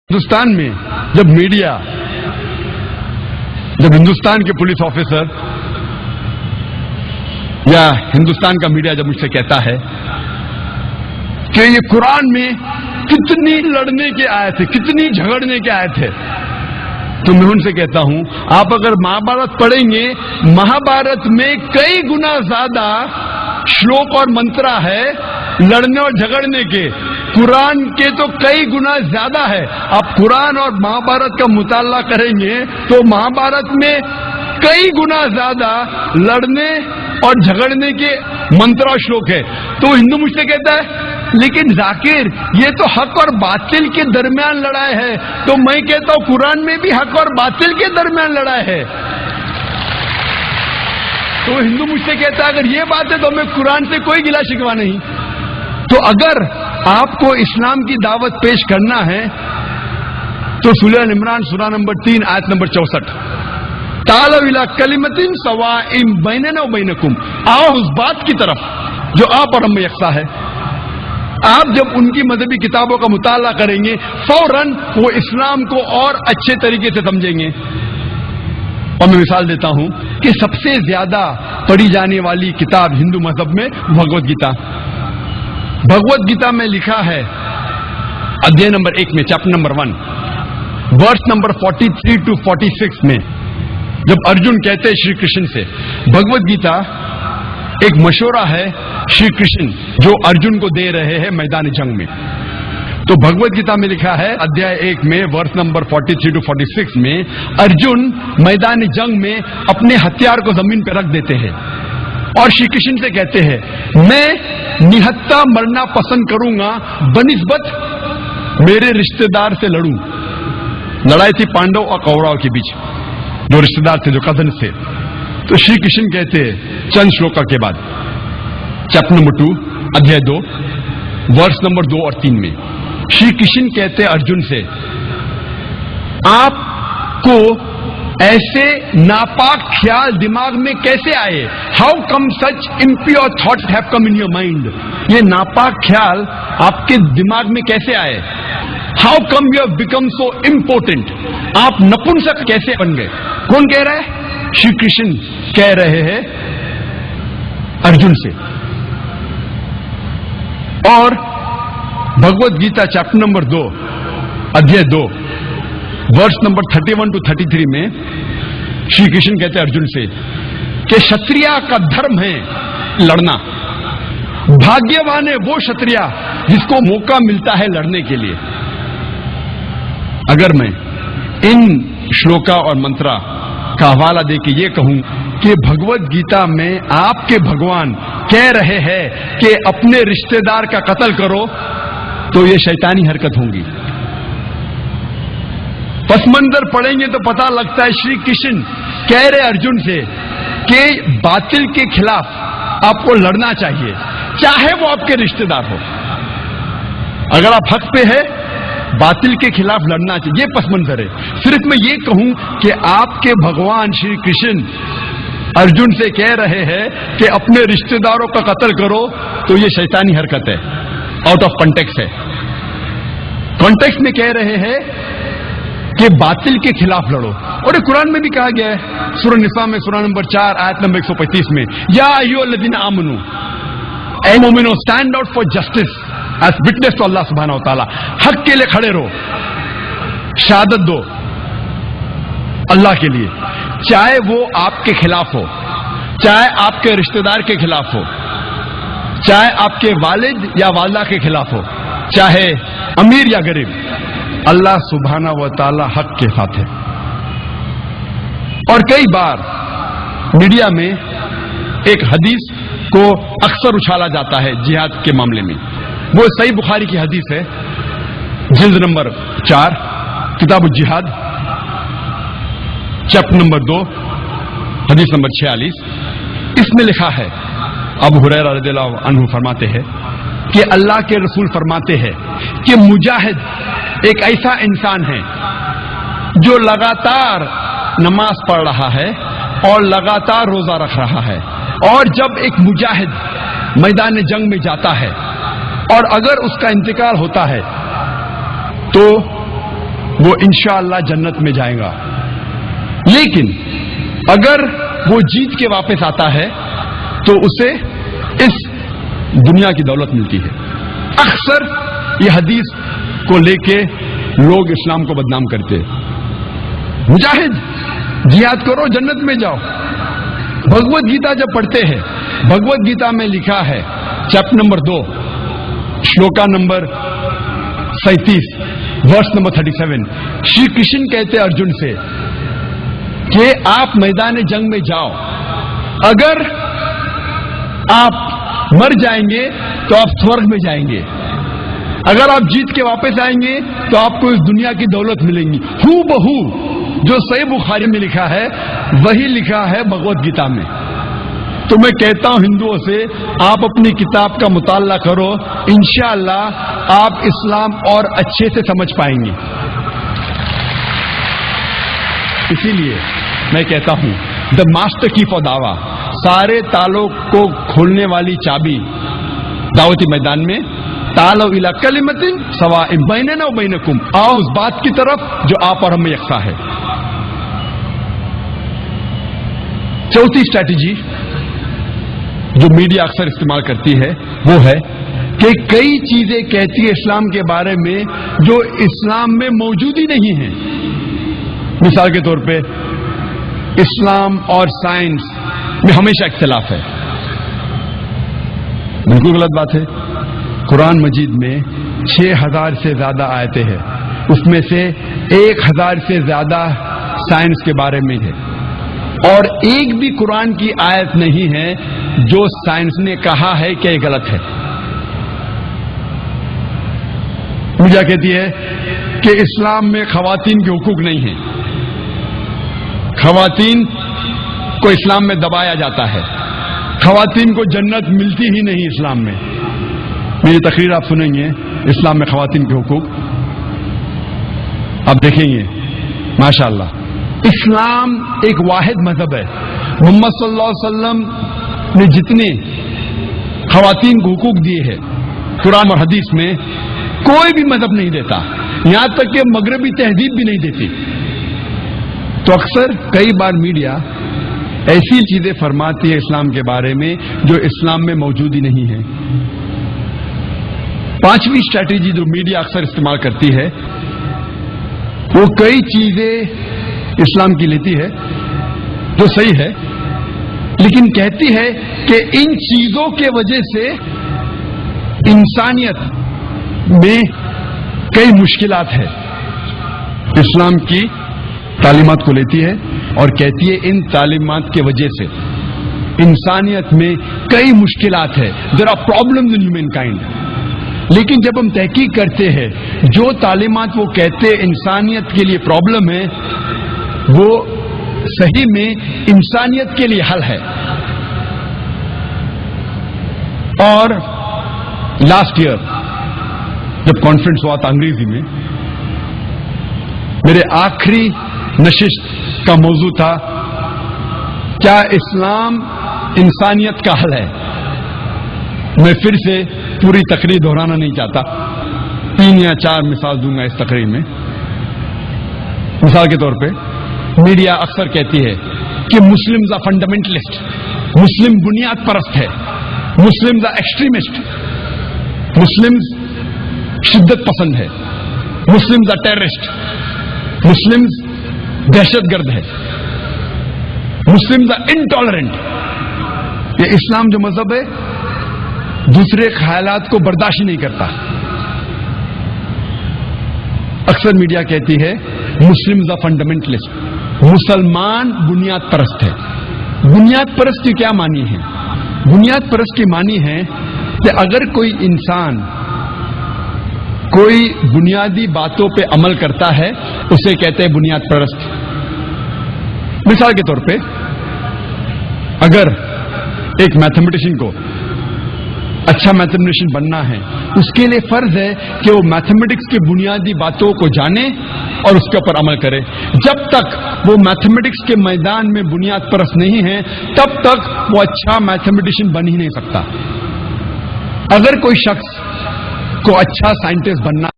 ہندوستان میں جب ہندوستان کے پولیس آفیسر یا ہندوستان کا میڈیا جب مجھ سے کہتا ہے کہ یہ قرآن میں کتنی لڑنے کے آئے تھے، کتنی جھگڑنے کے آئے تھے، تو میں ان سے کہتا ہوں آپ اگر مہابھارت پڑھیں گے، مہابھارت میں کئی گنا زیادہ شلوک اور منترا ہے لڑنے اور جھگڑنے کے، قرآن کے تو کئی گنا زیادہ ہے۔ آپ قرآن اور مہابھارت کا مطالعہ کریں گے تو مہابھارت میں کئی گنا زیادہ لڑنے اور جھگڑنے کے منترا اور شلوک ہے۔ تو ہندو مجھ سے کہتا ہے لیکن ذاکر یہ تو حق اور باطل کے درمیان لڑائی ہے، تو میں کہتا ہوں قرآن میں بھی حق اور باطل کے درمیان لڑائی ہے۔ تو ہندو مجھ سے کہتا ہے اگر یہ بات ہے تو ہمیں قرآن سے کوئی گلا شکوا نہیں۔ تو اگر آپ کو اسلام کی دعوت پیش کرنا ہے تو سورہ ال عمران سورہ نمبر 3 آیت نمبر 64، تعالوا الی کلمۃ سواء بیننا و بینکم، آؤ اس بات کی طرف جو آپ اور ہم میں یکساں ہے۔ آپ جب ان کی مذہبی کتابوں کا مطالعہ کریں گے فوراً وہ اسلام کو اور اچھے طریقے سے سمجھیں گے۔ اور میں مثال دیتا ہوں کہ سب سے زیادہ پڑھی جانے والی کتاب ہندو مذہب میں بھگوت گیتا۔ بھگوت گیتا میں لکھا ہے ادھیائے نمبر 1 میں chapter number 1 verse number 43 to 46 میں جب ارجن کہتے ہیں شری کرشن سے، بھگوت گیتا ایک مشورہ ہے شری کرشن جو ارجن کو دے رہے ہیں میدان جنگ میں۔ تو بھگوت گیتا میں لکھا ہے ادھیائے 1 میں ورس نمبر 43 to 46 میں ارجن میدان جنگ میں اپنے ہتھیار کو زمین پہ رکھ دیتے ہیں اور شری کرشن سے کہتے ہیں میں نہتا مرنا پسند کروں گا بنسبت میرے رشتہ دار سے لڑوں۔ لڑائی تھی پانڈو اور کورو کے بیچ، جو رشتہ دار تھے، جو کزن تھے۔ تو شری کرشن کہتے ہیں چند شلوکا کے بعد چیپٹر نمبر 2 ادھیائے 2 ورس نمبر 2 اور 3 میں شری کرشن کہتے ہیں ارجن سے آپ کو ایسے ناپاک خیال دماغ میں کیسے آئے؟ How come such impure thoughts have come in your mind? یہ ناپاک خیال آپ کے دماغ میں کیسے آئے؟ How come you have become so important? آپ نپنسک کیسے بن گئے؟ کون کہہ رہا ہے؟ شری کرشن کہہ رہے ہیں ارجن سے۔ اور بھگوت گیتا چیپٹر نمبر 2 ادھیائے 2 ورس نمبر 31 to 33 میں شری کرشن کہتے ہیں ارجن سے کہ شتریا کا دھرم ہے لڑنا، بھاگیوان ہے وہ شتریا جس کو موقع ملتا ہے لڑنے کے لیے۔ اگر میں ان شلوکا اور منترا کا حوالہ دے کے یہ کہوں کہ بھگوت گیتا میں آپ کے بھگوان کہہ رہے ہیں کہ اپنے رشتہ دار کا قتل کرو، تو یہ شیطانی حرکت ہوں گی۔ پس منظر پڑھیں گے تو پتہ لگتا ہے شری کرشن کہہ رہے ارجن سے کہ باطل کے خلاف آپ کو لڑنا چاہیے، چاہے وہ آپ کے رشتہ دار ہو۔ اگر آپ حق پہ ہے باطل کے خلاف لڑنا چاہیے، یہ پس منظر ہے۔ صرف میں یہ کہوں کہ آپ کے بھگوان شری کرشن ارجن سے کہہ رہے ہیں کہ اپنے رشتہ داروں کا قتل کرو، تو یہ شیطانی حرکت ہے، آؤٹ آف کانٹیکسٹ ہے۔ کانٹیکسٹ میں کہہ رہے ہیں کہ باطل کے خلاف لڑو، اور یہ قرآن میں بھی کہا گیا ہے سورہ نساء میں سورہ نمبر 4 آیت نمبر 135 میں یا ایھا الذین آمنوا، اے مومنو stand out for justice as witness to اللہ سبحانہ و تعالیٰ، حق کے لیے کھڑے رہو، شہادت دو اللہ کے لیے، چاہے وہ آپ کے خلاف ہو، چاہے آپ کے رشتہ دار کے خلاف ہو، چاہے آپ کے والد یا والدہ کے خلاف ہو، چاہے امیر یا غریب، اللہ سبحانہ و تعالی حق کے ساتھ ہے۔ اور کئی بار میڈیا میں ایک حدیث کو اکثر اچھالا جاتا ہے جہاد کے معاملے میں، وہ صحیح بخاری کی حدیث ہے، جلد نمبر 4 کتاب الجہاد چیپٹر نمبر 2 حدیث نمبر 46۔ اس میں لکھا ہے ابو ہریرہ رضی اللہ عنہ فرماتے ہیں کہ اللہ کے رسول فرماتے ہیں کہ مجاہد ایک ایسا انسان ہے جو لگاتار نماز پڑھ رہا ہے اور لگاتار روزہ رکھ رہا ہے، اور جب ایک مجاہد میدان جنگ میں جاتا ہے اور اگر اس کا انتقال ہوتا ہے تو وہ انشاءاللہ جنت میں جائے گا. لیکن اگر وہ جیت کے واپس آتا ہے تو اسے اس دنیا کی دولت ملتی ہے. اکثر یہ حدیث کو لے کے لوگ اسلام کو بدنام کرتے. مجاہد جہاد کرو جنت میں جاؤ. بھگوت گیتا جب پڑھتے ہیں، بھگوت گیتا میں لکھا ہے chapter number 2 shloka number 37 verse number 37، Shri Krishna کہتے ارجن سے کہ آپ میدان جنگ میں جاؤ، اگر آپ مر جائیں گے تو آپ سورگ میں جائیں گے، اگر آپ جیت کے واپس آئیں گے تو آپ کو اس دنیا کی دولت ملیں گی. ہو بہو جو صحیح بخاری میں لکھا ہے وہی لکھا ہے بھگوت گیتا میں. تو میں کہتا ہوں ہندوؤں سے آپ اپنی کتاب کا مطالعہ کرو، انشاءاللہ آپ اسلام اور اچھے سے سمجھ پائیں گے. اسی لیے میں کہتا ہوں دا ماسٹر کی فور دعویٰ، سارے تالوں کو کھولنے والی چابی دعوتی میدان میں، تعالوا الی کلمۃ سواء بیننا و بینکم، آؤ اس بات کی طرف جو آپ اور ہم میں یکساں ہے. چوتھی اسٹریٹجی جو میڈیا اکثر استعمال کرتی ہے وہ ہے کہ کئی چیزیں کہتی ہے اسلام کے بارے میں جو اسلام میں موجود ہی نہیں ہیں. مثال کے طور پہ اسلام اور سائنس میں ہمیشہ اختلاف ہے. بالکل غلط بات ہے. قرآن مجید میں 6000 سے زیادہ آیتیں ہیں، اس میں سے 1000 سے زیادہ سائنس کے بارے میں ہے، اور ایک بھی قرآن کی آیت نہیں ہے جو سائنس نے کہا ہے کہ یہ غلط ہے. میڈیا کہتی ہے کہ اسلام میں خواتین کے حقوق نہیں ہیں، خواتین کو اسلام میں دبایا جاتا ہے، خواتین کو جنت ملتی ہی نہیں اسلام میں. میری تقریر آپ سنیں گے اسلام میں خواتین کے حقوق، آپ دیکھیں گے ماشاءاللہ. اسلام ایک واحد مذہب ہے. محمد صلی اللہ علیہ وسلم نے جتنے خواتین کو حقوق دیے ہیں قرآن اور حدیث میں کوئی بھی مذہب نہیں دیتا، یہاں تک کہ مغربی تہذیب بھی نہیں دیتی. تو اکثر کئی بار میڈیا ایسی چیزیں فرماتی ہے اسلام کے بارے میں جو اسلام میں موجود ہی نہیں ہے. پانچویں اسٹریٹجی جو میڈیا اکثر استعمال کرتی ہے وہ کئی چیزیں اسلام کی لیتی ہے جو صحیح ہے، لیکن کہتی ہے کہ ان چیزوں کے وجہ سے انسانیت میں کئی مشکلات ہے. اسلام کی تعلیمات کو لیتی ہے اور کہتی ہے ان تعلیمات کی وجہ سے انسانیت میں کئی مشکلات ہے. There are problems in human kind. لیکن جب ہم تحقیق کرتے ہیں جو تعلیمات وہ کہتے انسانیت کے لیے پرابلم ہے وہ صحیح میں انسانیت کے لیے حل ہے. اور لاسٹ ایئر جب کانفرنس ہوا تھا انگریزی میں، میرے آخری نشست کا موضوع تھا کیا اسلام انسانیت کا حل ہے. میں پھر سے پوری تقریر دہرانا نہیں چاہتا، 3 یا 4 مثال دوں گا اس تقریر میں. مثال کے طور پہ میڈیا اکثر کہتی ہے کہ مسلمز آر فنڈامنٹلسٹ، مسلم بنیاد پرست ہے، مسلمز آر ایکسٹریمسٹ، مسلمز شدت پسند ہے، مسلمز آر ٹیررسٹ، مسلمز دہشت گرد ہے، مسلمز آر انٹالرنٹ. یہ اسلام جو مذہب ہے دوسرے خیالات کو برداشت نہیں کرتا. اکثر میڈیا کہتی ہے مسلمز آر فنڈامنٹلسٹ، مسلمان بنیاد پرست ہے. بنیاد پرست کی کیا معنی ہے؟ بنیاد پرست کی معنی ہے کہ اگر کوئی انسان کوئی بنیادی باتوں پہ عمل کرتا ہے اسے کہتے ہیں بنیاد پرست. مثال کے طور پہ اگر ایک میتھمیٹیشین کو اچھا میتھمیٹیشین بننا ہے اس کے لیے فرض ہے کہ وہ میتھمیٹکس کی بنیادی باتوں کو جانے اور اس کے اوپر عمل کرے. جب تک وہ میتھمیٹکس کے میدان میں بنیاد پرست نہیں ہے تب تک وہ اچھا میتھمیٹیشین بن ہی نہیں سکتا. اگر کوئی شخص کو اچھا سائنٹسٹ بننا